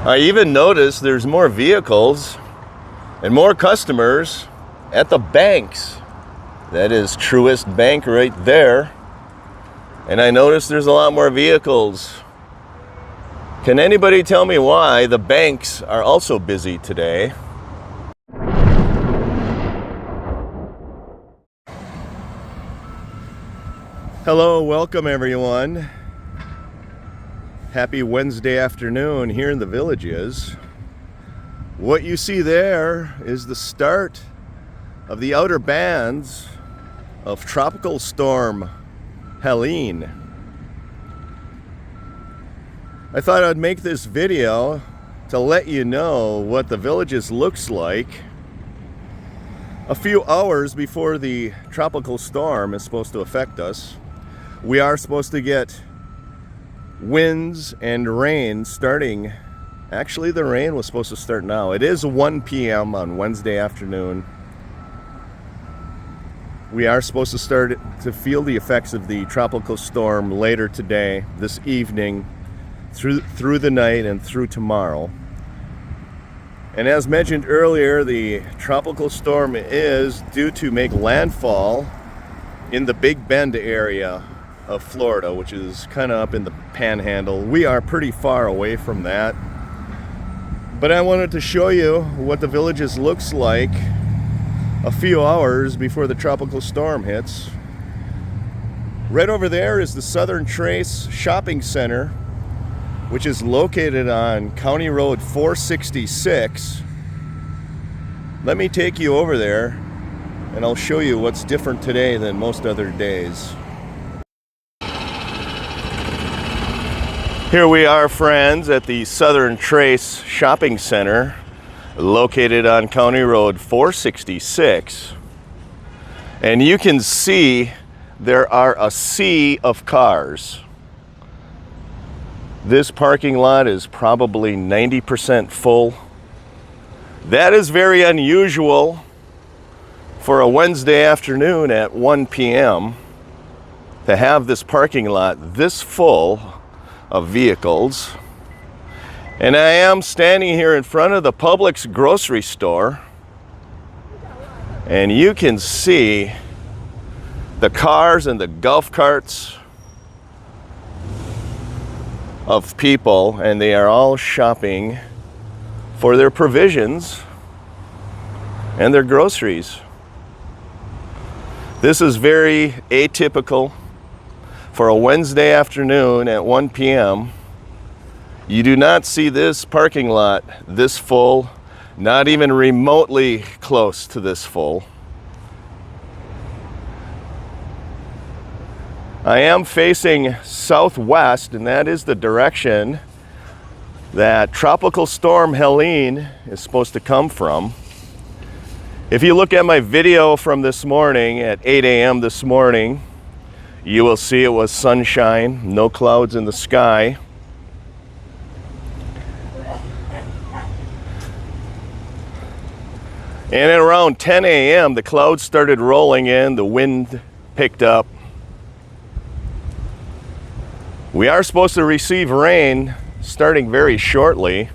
I even noticed there's more vehicles and more customers at the banks. That is Truist Bank right there. And I noticed there's a lot more vehicles. Can anybody tell me why the banks are also busy today? Hello, welcome everyone. Happy Wednesday afternoon here in the Villages. What you see there is the start of the outer bands of Tropical Storm Helene. I thought I'd make this video to let you know what the Villages looks like a few hours before the tropical storm is supposed to affect us. We are supposed to get winds and rain starting. Actually, the rain was supposed to start now. It is 1 p.m. on Wednesday afternoon. We are supposed to start to feel the effects of the tropical storm later today, this evening, through the night and through tomorrow. And as mentioned earlier, the tropical storm is due to make landfall in the Big Bend area of Florida, which is kind of up in the panhandle. We are pretty far away from that. But I wanted to show you what the Villages looks like a few hours before the tropical storm hits. Right over there is the Southern Trace Shopping Center, which is located on County Road 466. Let me take you over there and I'll show you what's different today than most other days. Here we are, friends, at the Southern Trace Shopping Center, located on County Road 466. And you can see there are a sea of cars. This parking lot is probably 90% full. That is very unusual for a Wednesday afternoon at 1 p.m. to have this parking lot this full of vehicles. And I am standing here in front of the Publix grocery store, and you can see the cars and the golf carts of people, and they are all shopping for their provisions and their groceries. This is very atypical for a Wednesday afternoon at 1 p.m. You do not see this parking lot this full, not even remotely close to this full. I am facing southwest, and that is the direction that Tropical Storm Helene is supposed to come from. If you look at my video from this morning at 8 a.m. this morning, you will see it was sunshine, no clouds in the sky. And at around 10 a.m., the clouds started rolling in, the wind picked up. We are supposed to receive rain starting very shortly.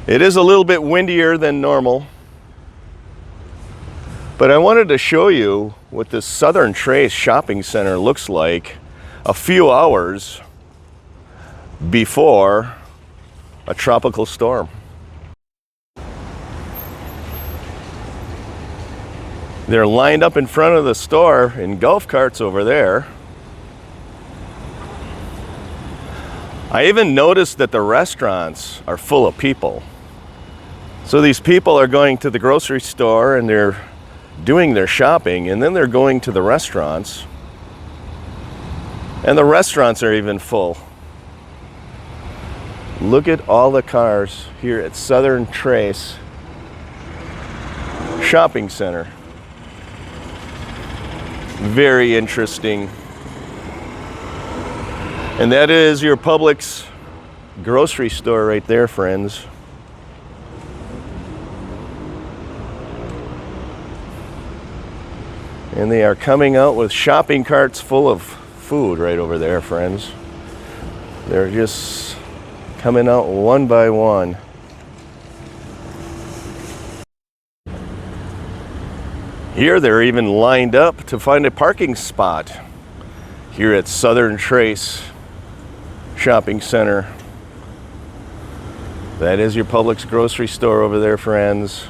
It is a little bit windier than normal. But I wanted to show you what this Southern Trace Shopping Center looks like a few hours before a tropical storm. They're lined up in front of the store in golf carts over there. I even noticed that the restaurants are full of people. So these people are going to the grocery store and they're doing their shopping, and then they're going to the restaurants. And the restaurants are even full. Look at all the cars here at Southern Trace Shopping Center. Very interesting. And that is your Publix grocery store right there, friends. And they are coming out with shopping carts full of food right over there, friends. They're just coming out one by one. Here they're even lined up to find a parking spot here at Southern Trace Shopping Center. That is your Publix grocery store over there, friends.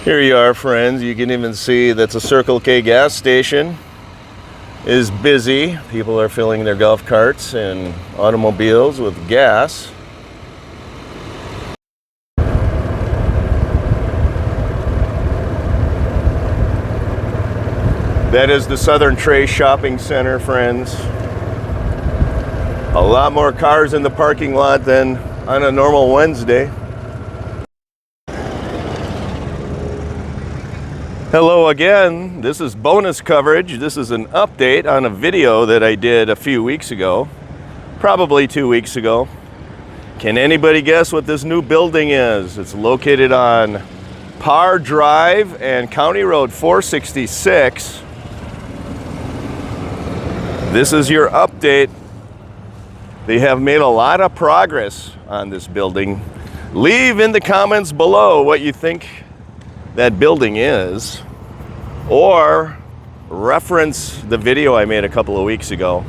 Here you are, friends. You can even see that's a Circle K gas station is busy. People are filling their golf carts and automobiles with gas. That is the Southern Trace Shopping Center, friends. A lot more cars in the parking lot than on a normal Wednesday. Hello again. This is bonus coverage. This is an update on a video that I did a few weeks ago, probably 2 weeks ago. Can anybody guess what this new building is? It's located on Parr Drive and County Road 466. This is your update. They have made a lot of progress on this building. Leave in the comments below what you think that building is, or reference the video I made a couple of weeks ago.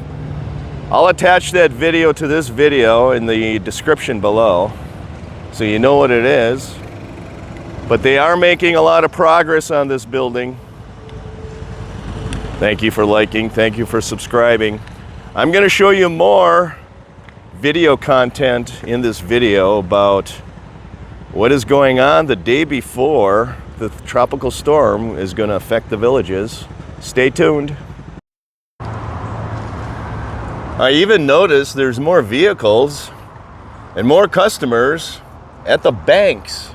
I'll attach that video to this video in the description below so you know what it is. But they are making a lot of progress on this building. Thank you for liking, thank you for subscribing. I'm going to show you more video content in this video about what is going on the day before the tropical storm is going to affect the villages. Stay tuned. I even noticed there's more vehicles and more customers at the banks.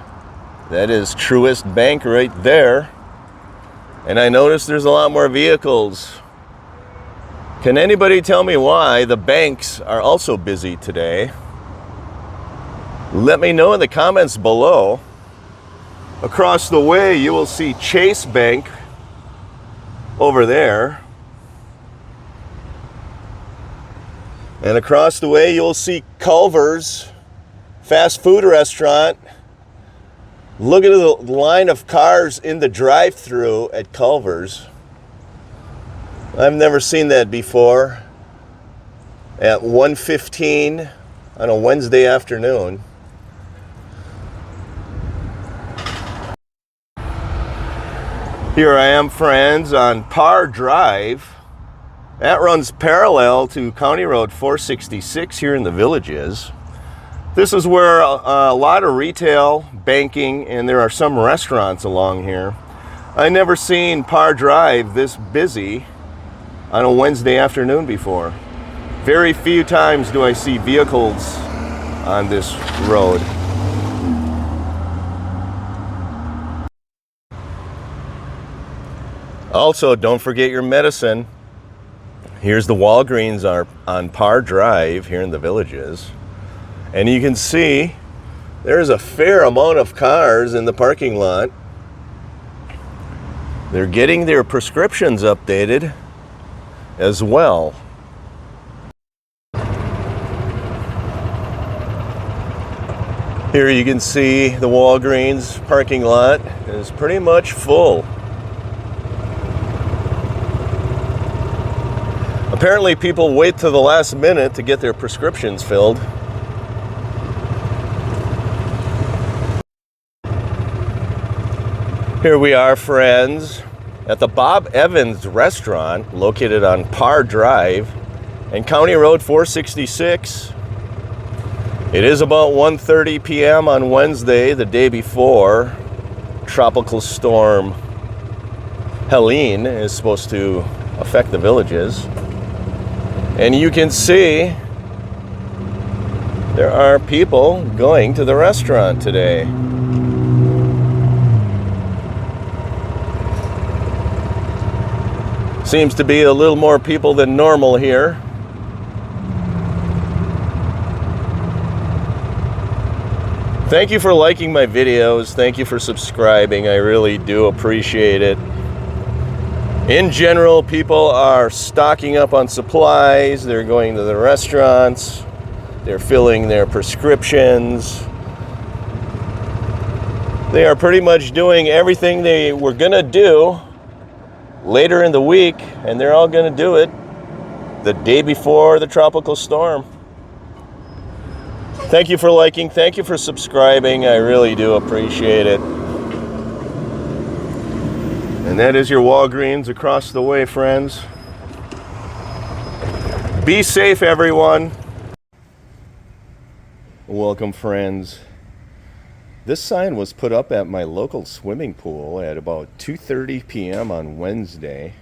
That is Truist Bank right there. And I noticed there's a lot more vehicles. Can anybody tell me why the banks are also busy today? Let me know in the comments below. Across the way, you will see Chase Bank over there. And across the way, you'll see Culver's fast food restaurant. Look at the line of cars in the drive-thru at Culver's. I've never seen that before at 1:15 on a Wednesday afternoon. Here I am, friends, on Parr Drive. That runs parallel to County Road 466 here in the Villages. This is where a lot of retail, banking, and there are some restaurants along here. I never seen Parr Drive this busy on a Wednesday afternoon before. Very few times do I see vehicles on this road. Also, don't forget your medicine. Here's the Walgreens on Parr Drive here in the Villages. And you can see there's a fair amount of cars in the parking lot. They're getting their prescriptions updated as well. Here you can see the Walgreens parking lot is pretty much full. Apparently people wait till the last minute to get their prescriptions filled. Here we are, friends, at the Bob Evans restaurant located on Parr Drive and County Road 466. It is about 1:30 p.m. on Wednesday, the day before Tropical Storm Helene is supposed to affect the Villages. And you can see there are people going to the restaurant today. Seems to be a little more people than normal here. Thank you for liking my videos. Thank you for subscribing. I really do appreciate it. In general, people are stocking up on supplies. They're going to the restaurants. They're filling their prescriptions. They are pretty much doing everything they were going to do later in the week, and they're all going to do it the day before the tropical storm. Thank you for liking. Thank you for subscribing. I really do appreciate it. And that is your Walgreens across the way, friends. Be safe, everyone. Welcome, friends. This sign was put up at my local swimming pool at about 2:30 p.m. on Wednesday.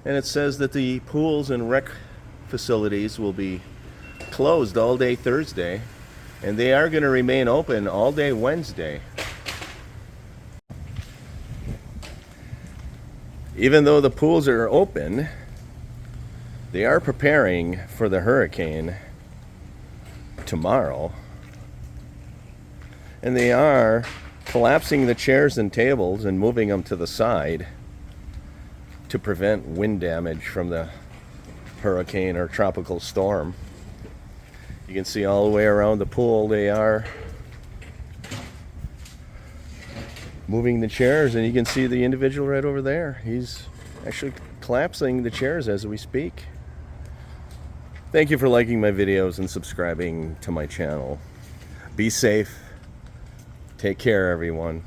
And it says that the pools and rec facilities will be closed all day Thursday, and they are going to remain open all day Wednesday. Even though the pools are open, they are preparing for the hurricane tomorrow. And they are collapsing the chairs and tables and moving them to the side to prevent wind damage from the hurricane or tropical storm. You can see all the way around the pool they are moving the chairs, and you can see the individual right over there. He's actually collapsing the chairs as we speak. Thank you for liking my videos and subscribing to my channel. Be safe. Take care, everyone.